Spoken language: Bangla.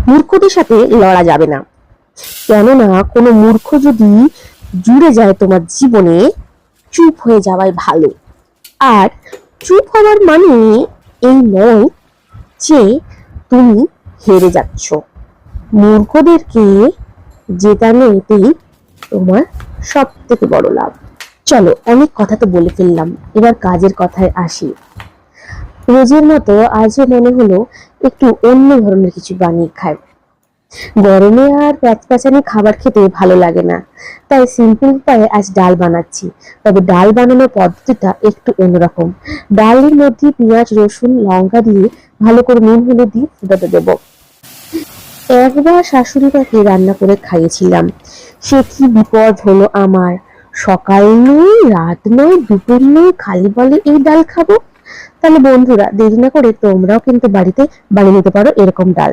মূর্খদের সাথে লড়া যাবে না, কেননা কোনো মূর্খ যদি জুড়ে যায় তোমার জীবনে, চুপ হয়ে যাওয়াই ভালো। আর চুপ হওয়ার মানে এই নয় যে তুমি হেরে যাচ্ছ। মূর্খদেরকে জেতানো এতেই তোমার সব থেকে বড় লাভ। চলো, অনেক কথা তো বলে ফেললাম, এবার কাজের কথায় আসি। রোজের মতো আজও মনে হলো একটু অন্য ধরনের কিছু বানিয়ে খাই। গরমে আর প্যাচপ্যাচানি খাবার খেতে ভালো লাগে না, তাই সিম্পল উপায়ে আজ ডাল বানাচ্ছি। তবে ডাল বানানোর পদ্ধতিটা একটু অন্যরকম। ডালের মধ্যে পেঁয়াজ, রসুন, লঙ্কা দিয়ে ভালো করে নুন হলুদ দিয়ে ফুটাতে দেবো। একবার শাশুড়ি মাকে রান্না করে খাইয়েছিলাম, সে কি বিপদ হলো আমার। সকাল নয়, রাত নয়, দুপুর নয়, খালি বলে এই ডাল খাবো। তাহলে বন্ধুরা, দেরি না করে তোমরাও কিন্তু বাড়িতে বানিয়ে নিতে পারো এরকম ডাল।